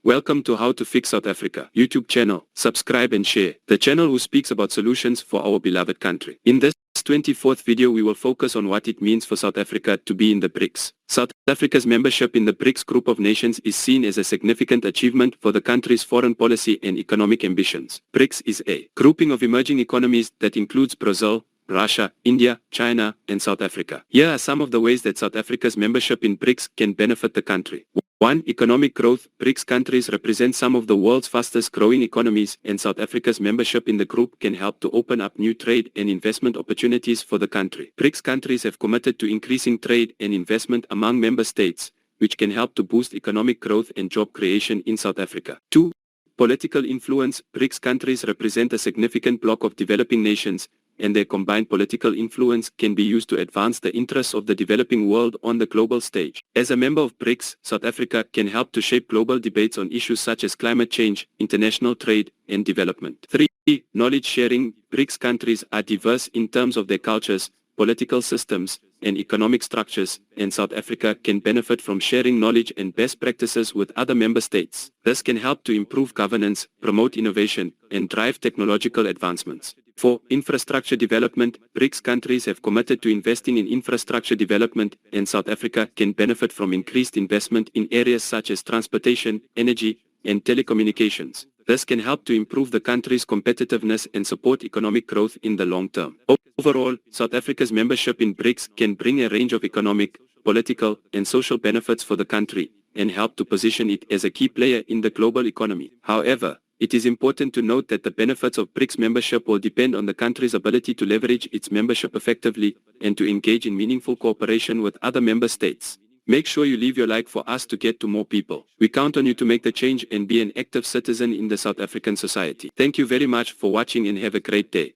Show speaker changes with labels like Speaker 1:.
Speaker 1: Welcome to How to Fix South Africa YouTube channel. Subscribe and share. The channel who speaks about solutions for our beloved country. In this 24th video we will focus on what it means for South Africa to be in the BRICS. South Africa's membership in the BRICS group of nations is seen as a significant achievement for the country's foreign policy and economic ambitions. BRICS is a grouping of emerging economies that includes Brazil, Russia, India, China, and South Africa. Here are some of the ways that South Africa's membership in BRICS can benefit the country. 1. Economic growth. BRICS countries represent some of the world's fastest growing economies, and South Africa's membership in the group can help to open up new trade and investment opportunities for the country. BRICS countries have committed to increasing trade and investment among member states, which can help to boost economic growth and job creation in South Africa. 2. Political influence. BRICS countries represent a significant bloc of developing nations, and their combined political influence can be used to advance the interests of the developing world on the global stage. As a member of BRICS, South Africa can help to shape global debates on issues such as climate change, international trade, and development. 3. Knowledge sharing. BRICS countries are diverse in terms of their cultures, political systems, and economic structures, and South Africa can benefit from sharing knowledge and best practices with other member states. This can help to improve governance, promote innovation, and drive technological advancements. 4. Infrastructure development. BRICS countries have committed to investing in infrastructure development, and South Africa can benefit from increased investment in areas such as transportation, energy, and telecommunications. This can help to improve the country's competitiveness and support economic growth in the long term. Overall, South Africa's membership in BRICS can bring a range of economic, political, and social benefits for the country, and help to position it as a key player in the global economy. However, it is important to note that the benefits of BRICS membership will depend on the country's ability to leverage its membership effectively and to engage in meaningful cooperation with other member states. Make sure you leave your like for us to get to more people. We count on you to make the change and be an active citizen in the South African society. Thank you very much for watching and have a great day.